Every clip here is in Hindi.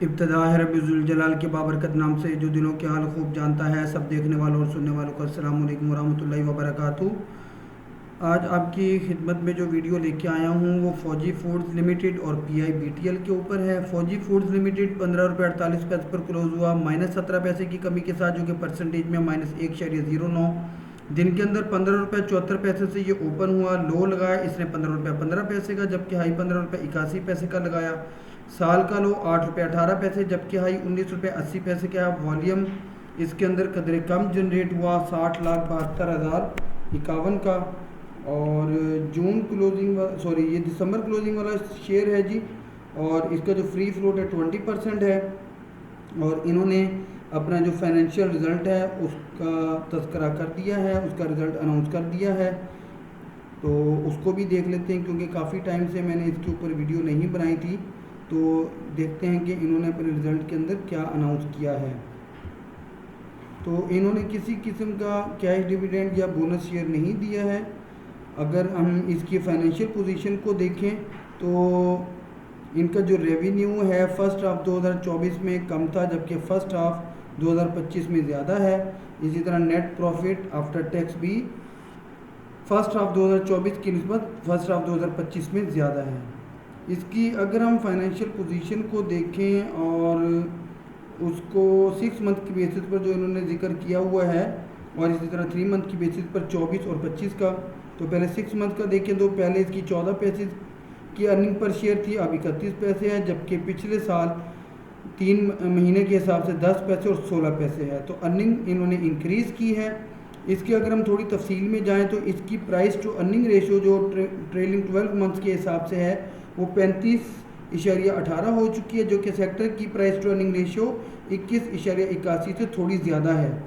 इब्तदा है रब्बिल जलाल के बाबरकत नाम से जो दिलों के हाल खूब जानता है। सब देखने वालों और सुनने वालों को अस्सलाम वालेकुम वरहमतुल्लाहि वबरकातुहू। आज आपकी खिदमत में जो वीडियो लेके आया हूँ वो फौजी फूड्स लिमिटेड और PIBTL के ऊपर है। फौजी फूड्स लिमिटेड 15 रुपये 48 पैसे पर क्लोज हुआ, -17 पैसे की कमी के साथ, जो कि परसेंटेज में -1.09। दिन के अंदर 15 रुपये 74 पैसे से ये ओपन हुआ। लो लगाया इसने 15 रुपये 15 पैसे का, जबकि हाई 15 रुपये 81 पैसे का लगाया। साल का लो 8 रुपये 18 पैसे, जबकि हाई 19 रुपये 80 पैसे का। वॉल्यूम इसके अंदर कदरे कम जनरेट हुआ, 60,72,051 का। और जून क्लोजिंग सॉरी ये दिसंबर क्लोजिंग वाला शेयर है जी। और इसका जो फ्री फ्लोट है 20% है। और इन्होंने अपना जो फाइनेंशियल रिज़ल्ट है उसका तज़किरा कर दिया है, उसका रिज़ल्ट अनाउंस कर दिया है। तो उसको भी देख लेते हैं, क्योंकि काफ़ी टाइम से मैंने इसके ऊपर वीडियो नहीं बनाई थी। तो देखते हैं कि इन्होंने अपने रिज़ल्ट के अंदर क्या अनाउंस किया है। तो इन्होंने किसी किस्म का कैश डिविडेंड या बोनस शेयर नहीं दिया है। अगर हम इसकी फाइनेंशियल पोजीशन को देखें तो इनका जो रेवेन्यू है फर्स्ट हाफ 2024 में कम था, जबकि फ़र्स्ट हाफ 2025 में ज़्यादा है। इसी तरह नेट प्रॉफिट आफ्टर टैक्स भी फ़र्स्ट हाफ 2024 की निस्बत फ़र्स्ट हाफ 2025 में ज़्यादा है। इसकी अगर हम फाइनेंशियल पोजीशन को देखें और उसको 6 मंथ की बेसिस पर जो इन्होंने जिक्र किया हुआ है, और इसी तरह 3 मंथ की बेसिस पर 24 और 25 का। तो पहले 6 मंथ का देखें तो पहले इसकी 14 पैसे की अर्निंग पर शेयर थी, अब 31 पैसे है, जबकि पिछले साल 3 महीने के हिसाब से 10 पैसे और 16 पैसे है। तो अर्निंग इन्होंने इंक्रीज़ की है। इसकी अगर हम थोड़ी तफसील में जाएँ तो इसकी प्राइस टू अर्निंग रेशो जो ट्रेलिंग 12 मंथ्स के हिसाब से है वो 35.18 हो चुकी है, जो कि सेक्टर की प्राइस टू अर्निंग रेशियो 21.81 से थोड़ी ज़्यादा है।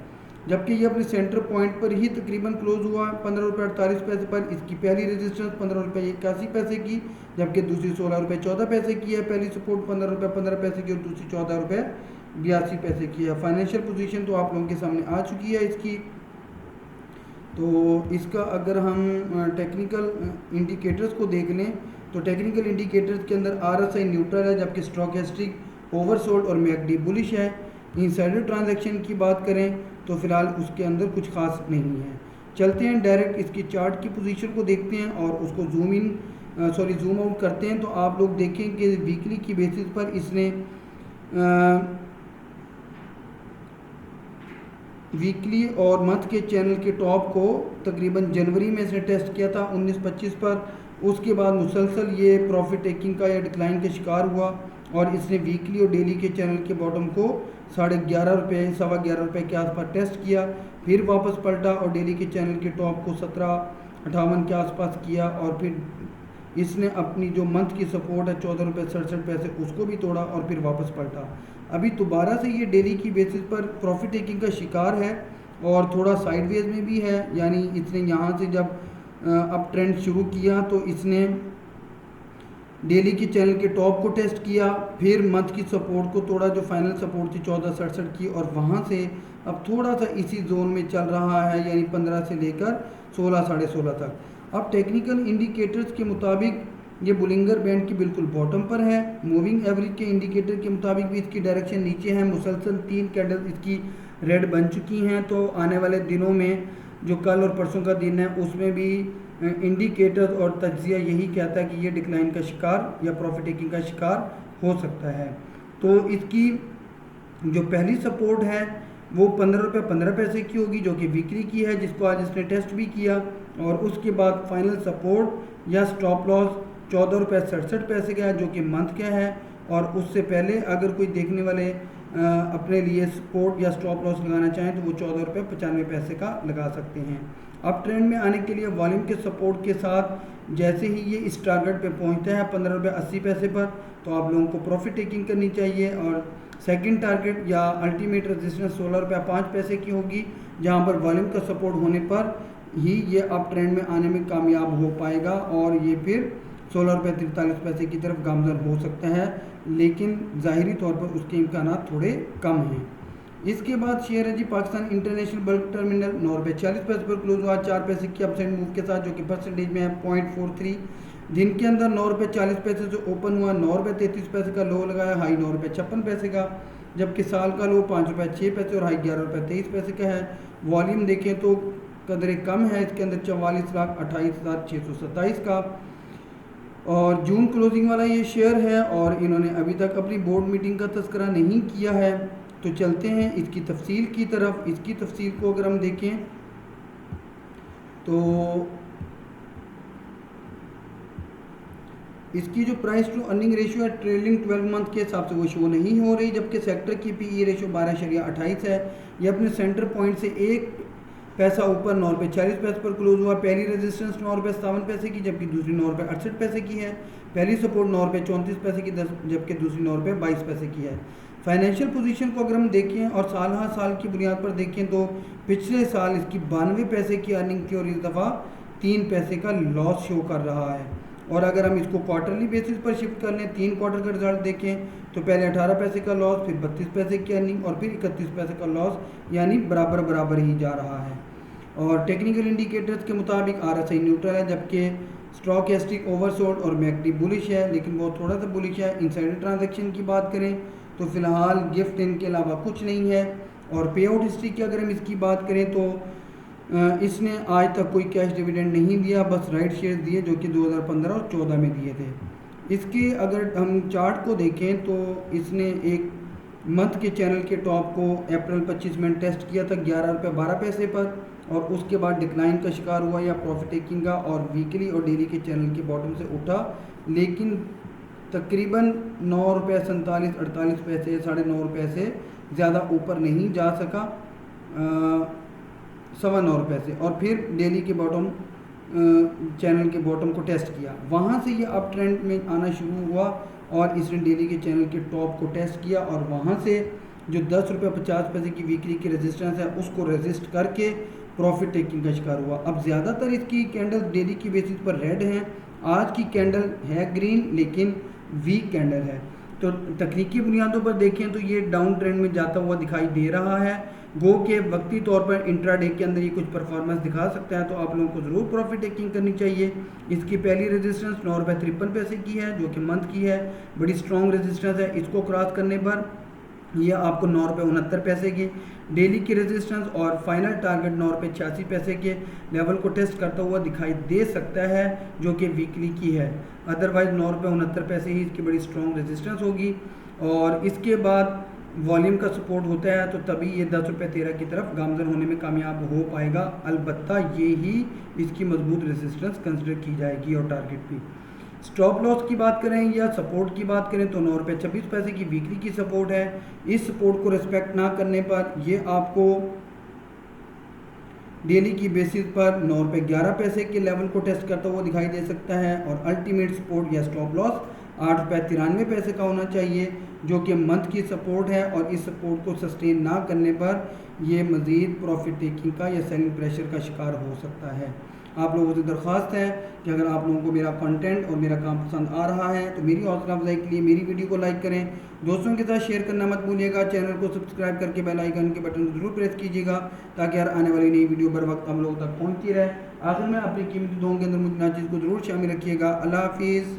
जबकि ये अपने सेंटर पॉइंट पर ही तकरीबन क्लोज हुआ 15 रुपये 48 पैसे पर। इसकी पहली रेजिस्टेंस 15 रुपये 81 पैसे की, जबकि दूसरी 16 रुपये 14 पैसे की है। पहली सपोर्ट 15 रुपये 15 पैसे की और दूसरी 14 रुपये 82 पैसे की है। फाइनेंशियल पोजीशन तो आप लोगों के सामने आ चुकी है इसकी। तो इसका अगर हम टेक्निकल इंडिकेटर्स को देख लें तो टेक्निकल इंडिकेटर्स के अंदर RSI न्यूट्रल है, जबकि स्टॉकेस्टिक ओवरसोल्ड और मैकडी बुलिश है। इनसाइडर ट्रांजैक्शन की बात करें तो फ़िलहाल उसके अंदर कुछ खास नहीं है। चलते हैं डायरेक्ट इसकी चार्ट की पोजीशन को देखते हैं और उसको जूम आउट करते हैं। तो आप लोग देखें कि वीकली की बेसिस पर इसने वीकली और मंथ के चैनल के टॉप को तकरीबन जनवरी में इसने टेस्ट किया था 19-25 पर। उसके बाद मुसलसल ये प्रॉफिट टेकिंग का या डिक्लाइन का शिकार हुआ और इसने वीकली और डेली के चैनल के बॉटम को 11.5 रुपये 11.25 के आसपास टेस्ट किया, फिर वापस पलटा और डेली के चैनल के टॉप को 17.58 के आसपास किया। और फिर इसने अपनी जो मंथ की सपोर्ट है 14 रुपये 67 पैसे उसको भी तोड़ा और फिर वापस पलटा। अभी दोबारा से ये डेली की बेसिस पर प्रॉफिट टेकिंग का शिकार है और थोड़ा साइडवेज में भी है। यानी इसने यहाँ से जब अप ट्रेंड शुरू किया तो इसने डेली के चैनल के टॉप को टेस्ट किया, फिर मंथ की सपोर्ट को तोड़ा जो फाइनल सपोर्ट थी 14.67 की, और वहाँ से अब थोड़ा सा इसी जोन में चल रहा है, यानी 15 से लेकर 16 साढ़े 16 तक। अब टेक्निकल इंडिकेटर्स के मुताबिक ये बुलिंगर बैंड की बिल्कुल बॉटम पर है। मूविंग एवरेज के इंडिकेटर के मुताबिक भी इसकी डायरेक्शन नीचे है। मुसलसल 3 कैंडल इसकी रेड बन चुकी हैं। तो आने वाले दिनों में जो कल और परसों का दिन है उसमें भी इंडिकेटर और तज्जिया यही कहता है कि ये डिक्लाइन का शिकार या प्रॉफिट टेकिंग का शिकार हो सकता है। तो इसकी जो पहली सपोर्ट है वो 15 रुपये 15 पैसे की होगी, जो कि वीकली की है, जिसको आज इसने टेस्ट भी किया। और उसके बाद फाइनल सपोर्ट या स्टॉप लॉस 14 रुपये 67 पैसे का है, जो कि मंथ का है। और उससे पहले अगर कोई देखने वाले अपने लिए सपोर्ट या स्टॉप लॉस लगाना चाहें तो वो 14 रुपये 95 पैसे का लगा सकते हैं। अब ट्रेंड में आने के लिए वॉल्यूम के सपोर्ट के साथ जैसे ही ये इस टारगेट पे पहुंचता है 15 रुपये 80 पैसे पर, तो आप लोगों को प्रॉफिट टेकिंग करनी चाहिए। और सेकंड टारगेट या अल्टीमेट रेजिस्टेंस 16 रुपये 5 पैसे की होगी, जहां पर वॉल्यूम का सपोर्ट होने पर ही ये अब ट्रेंड में आने में कामयाब हो पाएगा और ये फिर 16 रुपये 43 पैसे की तरफ गामजन हो सकता है, लेकिन ज़ाहिरी तौर पर उसके इम्कानात थोड़े कम हैं। इसके बाद शेयर है जी पाकिस्तान इंटरनेशनल बल्क टर्मिनल 9 रुपये 40 पैसे पर क्लोज हुआ 4 पैसे की अपसाइड मूव के साथ, जो कि परसेंटेज में है 0.43। जिनके अंदर 9 रुपये 40 पैसे से ओपन हुआ, 9 रुपये 33 पैसे का लो लगाया, हाई 9 रुपये 56 पैसे का, जबकि साल का लो 5 रुपये 6 पैसे और हाई 11 रुपये 23 पैसे का है। वॉल्यूम देखें तो कदर कम है, इसके अंदर 44,28,627 का। और जून क्लोजिंग वाला ये शेयर है और इन्होंने अभी तक अपनी बोर्ड मीटिंग का तस्करा नहीं किया है। तो चलते हैं इसकी तफसील की तरफ। इसकी तफसील को अगर हम देखें तो इसकी जो प्राइस टू अर्निंग रेशियो है ट्रेलिंग 12 मंथ के हिसाब से वो शो नहीं हो रही, जबकि सेक्टर की पीई रेशियो 12.28 है। ये अपने सेंटर पॉइंट से 1 पैसा ऊपर 9 रुपये 40 पैसे पर क्लोज हुआ। पहली रेजिस्टेंस 9 रुपये 57 पैसे की, जबकि दूसरी 9 रुपये 68 पैसे की है। पहली सपोर्ट 9 रुपये 34 पैसे की, जबकि दूसरी 9 रुपये 22 पैसे की है। फाइनेंशियल पोजीशन को अगर हम देखें और साल की बुनियाद पर देखें तो पिछले साल इसकी 92 पैसे की अर्निंग थी और इस दफ़ा 3 पैसे का लॉस शो कर रहा है। और अगर हम इसको क्वार्टरली बेसिस पर शिफ्ट कर लें, 3 क्वार्टर का रिजल्ट देखें तो पहले 18 पैसे का लॉस, फिर 32 पैसे की अर्निंग और फिर 31 पैसे का लॉस, यानी बराबर ही जा रहा है। और टेक्निकल इंडिकेटर्स के मुताबिक RSI न्यूट्रल है, जबकि स्टॉकेस्टिक ओवरसोल्ड और मैकडी बुलिश है, लेकिन वो थोड़ा सा बुलिश है। इनसाइडर ट्रांजैक्शन की बात करें तो फ़िलहाल गिफ्ट इनके अलावा कुछ नहीं है। और पे आउट हिस्ट्री की अगर हम इसकी बात करें तो इसने आज तक कोई कैश डिविडेंड नहीं दिया, बस राइट शेयर दिए जो कि 2015 और 14 में दिए थे। इसके अगर हम चार्ट को देखें तो इसने एक मंथ के चैनल के टॉप को अप्रैल 25 में टेस्ट किया था 11 रुपये 12 पैसे पर, और उसके बाद डिक्लाइन का शिकार हुआ या प्रॉफिट टेकिंग का, और वीकली और डेली के चैनल के बॉटम से उठा, लेकिन तकरीबन 9 रुपये 47-48 पैसे 9.5 रुपये से ज़्यादा ऊपर नहीं जा सका, 9.25 रुपये से। और फिर डेली के बॉटम चैनल के बॉटम को टेस्ट किया, वहाँ से ये अप ट्रेंड में आना शुरू हुआ और इसने डेली के चैनल के टॉप को टेस्ट किया और वहाँ से जो 10 रुपये 50 पैसे की वीकली की रेजिस्टेंस है उसको रेजिस्ट करके प्रॉफिट टेकिंग का शिकार हुआ। अब ज़्यादातर इसकी कैंडल डेली की बेसिस पर रेड हैं, आज की कैंडल है ग्रीन लेकिन वीक कैंडल है। तो तकनीकी बुनियादों पर देखें तो ये डाउन ट्रेंड में जाता हुआ दिखाई दे रहा है। गो के वक्ती तौर पर इंट्राडे के अंदर ये कुछ परफॉर्मेंस दिखा सकता है, तो आप लोगों को ज़रूर प्रॉफिट टेकिंग करनी चाहिए। इसकी पहली रेजिस्टेंस 9 रुपये 53 पैसे की है जो कि मंथ की है, बड़ी स्ट्रॉन्ग रेजिस्टेंस है। इसको क्रॉस करने पर यह आपको 9 रुपये 69 पैसे की डेली की रेजिस्टेंस और फाइनल टारगेट 9 रुपये 86 पैसे के लेवल को टेस्ट करता हुआ दिखाई दे सकता है जो कि वीकली की है। अदरवाइज 9 रुपये 69 पैसे ही इसकी बड़ी स्ट्रॉन्ग रेजिस्टेंस होगी। और इसके बाद वॉल्यूम का सपोर्ट होता है तो तभी ये 10 रुपये 13 की तरफ गामजन होने में कामयाब हो पाएगा। अलबत्ता ये ही इसकी मजबूत रेजिस्टेंस कंसिडर की जाएगी और टारगेट भी। स्टॉप लॉस की बात करें या सपोर्ट की बात करें तो 9 रुपये 26 पैसे की वीकली की सपोर्ट है। इस सपोर्ट को रिस्पेक्ट ना करने पर ये आपको डेली की बेसिस पर 9 रुपये 11 पैसे के लेवल को टेस्ट करता हुआ दिखाई दे सकता है। और अल्टीमेट सपोर्ट या स्टॉप लॉस 8 रुपये 93 पैसे का होना चाहिए जो कि मंथ की सपोर्ट है। और इस सपोर्ट को सस्टेन ना करने पर यह मज़ीद प्रॉफिट टेकिंग का या सेलिंग प्रेशर का शिकार हो सकता है। आप लोगों से दरख्वास्त है कि अगर आप लोगों को मेरा कंटेंट और मेरा काम पसंद आ रहा है तो मेरी हौसला अफजाई के लिए मेरी वीडियो को लाइक करें, दोस्तों के साथ शेयर करना मत भूलिएगा, चैनल को सब्सक्राइब करके बेल आइकन के बटन को जरूर प्रेस कीजिएगा ताकि हर आने वाली नई वीडियो बर वक्त हम लोगों तक पहुँचती रहे। आखिर में अपनी कीमती दुआओं के अंदर मुझे ना चीज़ को जरूर शामिल रखिएगा। अल्लाह हाफिज़।